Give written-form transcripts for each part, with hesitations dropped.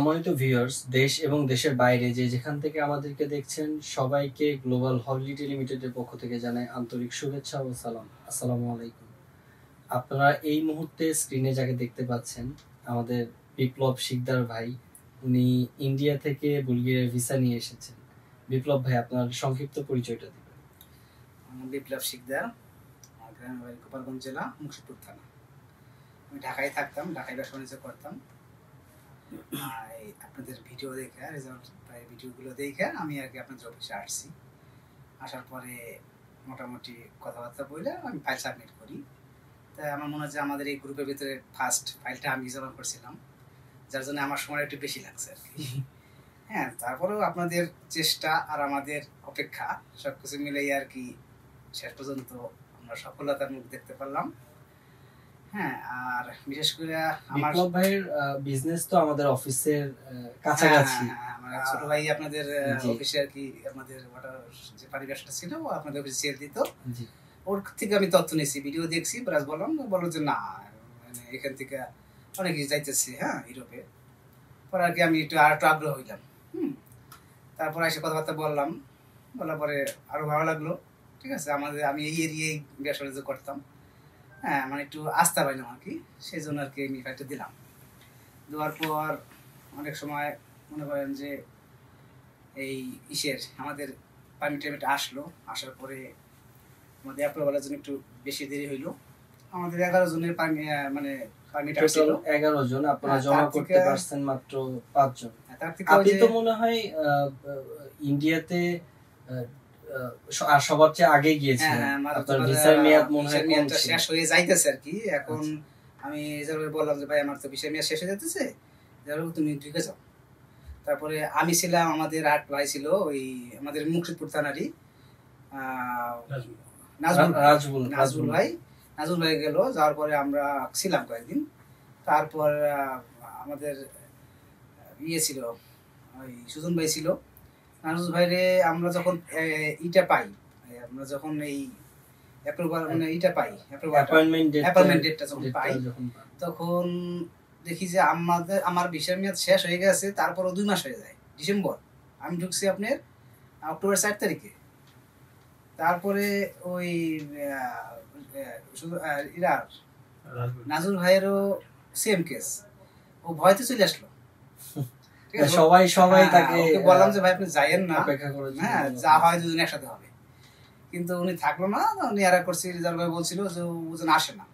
সম্মানিত ভিউয়ার্স, দেশ এবং দেশের বাইরে যে যেখান থেকে আমাদেরকে দেখছেন সবাইকে গ্লোবাল হলিডে লিমিটেডের পক্ষ থেকে জানাই আন্তরিক শুভেচ্ছা ও সালাম। আসসালামু আলাইকুম। আপনারা এই মুহূর্তে স্ক্রিনে যাকে দেখতে পাচ্ছেন আমাদের বিপ্লব শিকদার ভাই, উনি ইন্ডিয়া থেকে বুলগেরিয়ার ভিসা নিয়ে এসেছেন। বিপ্লব ভাই, আপনার সংক্ষিপ্ত পরিচয়টা দিবেন। বিপ্লব শিকদার, আমার গ্রামের বাড়ি গোপালগঞ্জ জেলা, মুকসুদপুর থানা। আমি ঢাকায় থাকতাম, ঢাকায় ব্যবসা বাণিজ্য করতাম। আপনাদের ভিডিও দেখে, ভিডিওগুলো দেখে আমি আর কি আপনাদের অফিসে আসছি। আসার পরে মোটামুটি কথাবার্তা বলে আমি ফাইল সাবমিট করি। তাই আমার মনে হচ্ছে আমাদের এই গ্রুপের ভিতরে ফার্স্ট ফাইলটা আমি জমা করছিলাম, যার জন্য আমার সময় একটু বেশি লাগছে আর কি। হ্যাঁ, তারপরেও আপনাদের চেষ্টা আর আমাদের অপেক্ষা সবকিছু মিলেই আর কি শেষ পর্যন্ত আমরা সফলতার মুখ দেখতে পারলাম। হ্যাঁ, আর বিশেষ করে আমার বিপ্লব ভাইয়ের বিজনেস তো আমাদের অফিসের কাছাকাছি। আমার ছোট ভাই আপনাদের অফিসে আর কি আমাদের যে পরিবেশটা ছিল ও আপনাদের অফিসে সেল দিত। ওর থেকে আমি তথ্য নিয়েছি, ভিডিও দেখছি, প্লাস বললো যে না মানে এখান থেকে অনেক কিছু যাইতেছে, হ্যাঁ, ইউরোপে। পরে আর কি আমি একটু আগ্রহ হইলাম। তারপর এসে কথাবার্তা বলার পরে আরো ভালো লাগলো। ঠিক আছে, আমি এই এরিয়ায় ব্যবসা বাণিজ্য করতাম। হ্যাঁ, মানে একটু আস্থা পাইলাম আর কি, সেই জন্য আর কি আমি ফাইলটা দিলাম। দেওয়ার পর অনেক সময় মনে করেন যে এই আমাদের পারমিট আসলো। আসার পরে আমাদের অ্যাপ্রুভালের জন্য একটু বেশি দেরি হইলো। আমাদের 11 জনের মানে পারমিট আসলো। 11 জন, আপনারা জমা করতে পারছেন মাত্র 5 জন। আপনি তো মনে হয় ইন্ডিয়াতে সবার চেয়ে আগে গিয়েছিলেন। আপনার ভিসার মেয়াদ মনে হয় শেষ হয়ে যাইতেছে আর কি। এখন আমি বললাম যে ভাই আমার তো ভিসার মেয়াদ শেষ হয়ে যাইতেছে, তুমি ঢুকে যাও। তারপরে আমি ছিলাম, আমাদের আট ভাই ছিল ওই আমাদের মুকসুদপুর থানারই নাজবুল ভাই গেল। যাওয়ার পরে আমরা ছিলাম কয়েকদিন। তারপর আমাদের ছিল ওই সুজন ভাই ছিল। নাজবুল ভাইরে আমরা যখন ইটা পাই, আমরা যখন এই অ্যাপ্রুভাল মানে ইটা পাই, অ্যাপয়েন্টমেন্ট ডেটটা যখন পাই, তখন দেখি যে আমার ভিসার মেয়াদ শেষ হয়ে গেছে। তারপরও 2 মাস হয়ে যায়, ডিসেম্বর। আমি ঢুকছি আপনার অক্টোবর 4 তারিখে। তারপরে ওই নাজুল ভাইয়েরও সেম কেস, ও ভয়তে চলে আসলো। সবাই তাকে বললাম যে ভাই আপনি যাইয়েন না, হ্যাঁ যা হয় দুজন একসাথে হবে। কিন্তু উনি থাকলো না, উনি আর করছি রেজাল্ট ভাই বলছিল যে ওজন আসে না।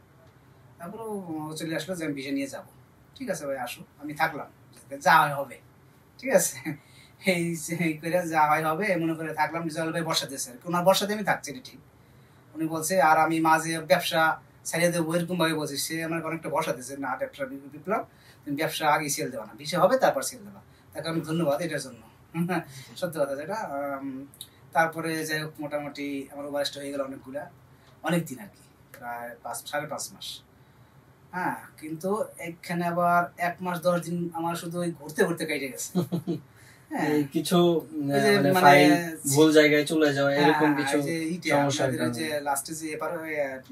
তারপরে ও চলে আসলো যে আমি ভিসা নিয়ে যাবো। ঠিক আছে ভাই আসো, আমি থাকলাম, যা হয় হবে। ঠিক আছে, এই করে যা হয় হবে মনে করে থাকলাম। রেজাল্ট ভাই বর্ষা দিয়েছে আর কি, ওনার বর্ষাতে আমি থাকছি ঠিক। উনি বলছে আর আমি মাঝে ব্যবসা ছেড়ে দেবো এরকম ভাবে বলছি। সে আমাকে অনেকটা ভরসা দিয়েছে, না ব্যবসা বিপ্লব তুমি ব্যবসা আগে সেল দেবা না, ভিসা হবে তারপর সেল দেবা। তাকে আমি ধন্যবাদ এটার জন্য, সত্যি কথা যেটা। তারপরে যাই হোক মোটামুটি আমার ওভারেস্ট হয়ে গেল অনেক দিন আর কি, প্রায় 5.5 মাস। হ্যাঁ, কিন্তু এখানে আবার 1 মাস 10 দিন আমার শুধু ওই ঘুরতে ঘুরতে কেটে গেছে। কিছু ফাইল ভুল জায়গায় চলে যাওয়া, এরকম কিছু সমস্যা। যে লাস্টে যে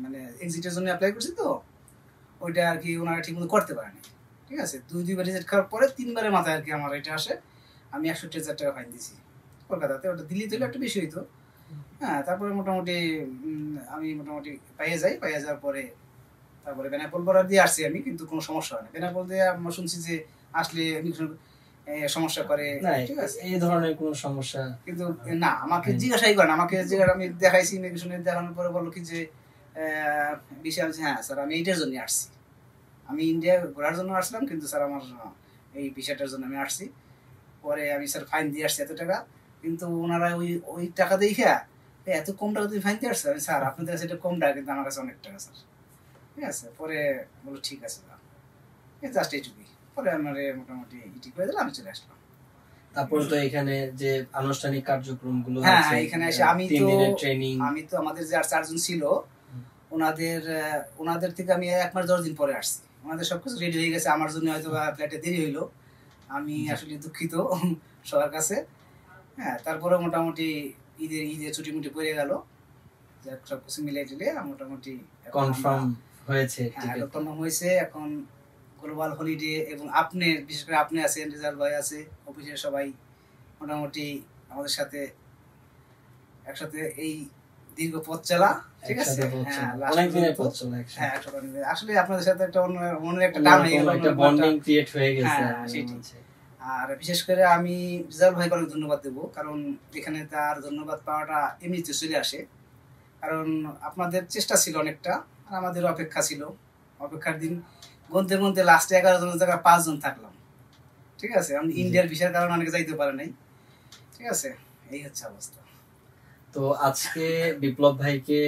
মানে এক্সিটের জন্য অ্যাপ্লাই করছি, তো ওইটা আর কি ওনারা ঠিকমতো করতে পারেনি। ঠিক আছে, 2বার রিজেক্ট করার পরে 3বারের মাথায় আর কি আমার এটা আসে। আমি 61,000 টাকা ফাইন দিয়েছি কলকাতাতে। ওটা দিল্লিতে হলে একটু বেশি হইতো। হ্যাঁ, তারপরে মোটামুটি আমি পাইয়ে যাওয়ার পরে তারপরে বেনাপোল বর্ডার দিয়ে আসছি আমি, কিন্তু কোনো সমস্যা হয় না। বেনাপোল দিয়ে আমরা শুনছি যে আসলে সমস্যা করে, ঠিক আছে, এই ধরনের কোনো সমস্যা কিন্তু না। আমাকে জিজ্ঞাসাই করেন, আমি দেখাইছি ইমিগ্রেশনে, দেখানোর পরে বললো কি যে বিষয় আছে। হ্যাঁ স্যার, আমি এইটার জন্য আসছি, আমি ইন্ডিয়া ঘোরার জন্য আসলাম, কিন্তু স্যার আমার এই বিষয়টার জন্য আমি আসছি। পরে আমি স্যার ফাইন দিয়ে আসছি এত টাকা, কিন্তু ওনারা ওই টাকা দেখে এত কম টাকা তুমি ফাইন দিয়ে আসছো। আমি স্যার আপনাদের কাছে এটা কম টাকা, কিন্তু আমার কাছে অনেক টাকা স্যার। ঠিক আছে, পরে বললো ঠিক আছে জাস্ট এইটুকুই। পরে আমার মোটামুটি ইটি করে দিলাম, আমি চলে আসলাম। তারপরে তো এখানে যে আনুষ্ঠানিক কার্যক্রমগুলো, হ্যাঁ এখানে এসে আমি তো আমাদের যে আর 4 জন ছিল ওনাদের থেকে আমি 1 মাস 10 দিন পরে আসছি। ওনাদের সবকিছু রেডি হয়ে গেছে, আমার জন্য হয়তো ফ্লাইটে দেরি হইলো। আমি আসলে দুঃখিত সবার কাছে। হ্যাঁ, তারপরে মোটামুটি ঈদের ছুটি মুটি পড়ে গেল, সবকিছু মিলে টিলে মোটামুটি কনফার্ম হয়েছে। কনফার্ম হয়েছে। এখন গ্লোবাল হলিডে এবং আপনি বিশেষ করে আপনি আছেন, রেজাল ভাই আছে, অফিসের সবাই মোটামুটি আমাদের সাথে একসাথে এই দীর্ঘ পথ চলা, ঠিক আছে, অনেকদিনের পথ চলা। হ্যাঁ, আসলে আপনাদের সাথে একটা মনের একটা টান হয়ে গেল, একটা বন্ডিং ক্রিয়েট হয়ে গেছে। আর বিশেষ করে আমি রেজাল ভাইকে অনেক ধন্যবাদ দেবো, কারণ এখানে তার ধন্যবাদ পাওয়াটা এমনিতে চলে আসে, কারণ আপনাদের চেষ্টা ছিল অনেকটা, আর আমাদের অপেক্ষা ছিল। অপেক্ষার দিন গন্তের মধ্যে লাস্টে 11 জনের জায়গায় 5 জন থাকলাম, ঠিক আছে। আমি ইন্ডিয়ার ভিসার কারণে অনেকে যাইতে পারে নাই, ঠিক আছে, এই হচ্ছে অবস্থা। তো আজকে বিপ্লব ভাইকে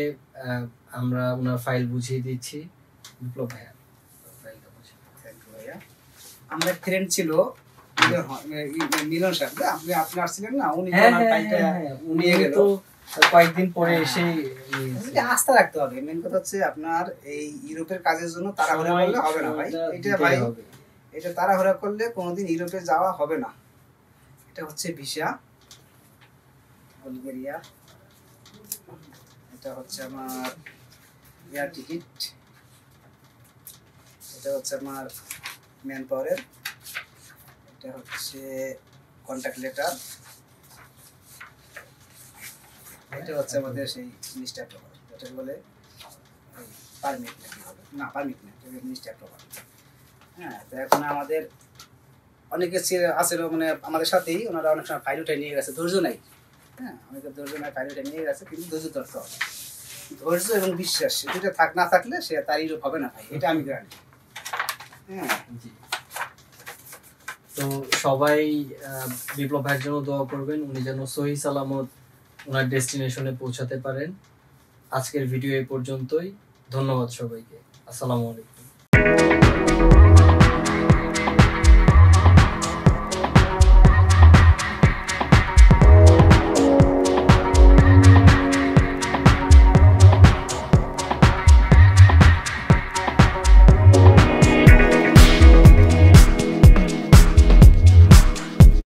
আমরা ওনার ফাইল বুঝিয়ে দিচ্ছি। বিপ্লব ভাইয়া ফাইলটা বুঝিয়ে। থ্যাংক ইউ ভাইয়া। আমরা ফ্রেন্ড ছিল মিলন সাহেব, আপনি আসছিলেন না, উনি ফাইলটা নিয়ে গেল কয়েকদিন পরে এসে। আস্থা রাখতে হবে, মেন কথা হচ্ছে আপনার এই ইউরোপের কাজের জন্য তাড়াহুড়া করলে হবে না ভাই। এটা ভাই, এটা তাড়াহুড়া করলে কোনোদিন ইউরোপে যাওয়া হবে না। এটা হচ্ছে ভিসা, বুলগেরিয়া। এটা হচ্ছে আমার এয়ার টিকিট। এটা হচ্ছে আমার ম্যান পাওয়ারের। এটা হচ্ছে কন্ট্যাক্ট লেটার। এটা হচ্ছে আমাদের সেই মিনিস্টার প্রভার, যেটা বলে পারমিট না, পারমিট না, মিনিস্টার প্রভার। হ্যাঁ, তো এখন আমাদের অনেকে আছে মানে আমাদের সাথেই, ওনারা অনেক সময় ফাইল উঠে নিয়ে গেছে, ধৈর্য নাই। হ্যাঁ, অনেকে ধৈর্য নাই, ফাইল উঠে নিয়ে গেছে, কিন্তু ধৈর্য ধরতে হবে। ধৈর্য এবং বিশ্বাস এটা না থাকলে সে তার ইউরোপ হবে না ভাই, এটা আমি গ্যারান্টি। হ্যাঁ, তো সবাই বিপ্লব ভাইয়ের জন্য দোয়া করবেন, উনি যেন সহি সালামত ওনার ডেস্টিনেশনে পৌঁছাতে পারেন। আজকের ভিডিও এই পর্যন্তই। ধন্যবাদ সবাইকে। আসসালামু আলাইকুম।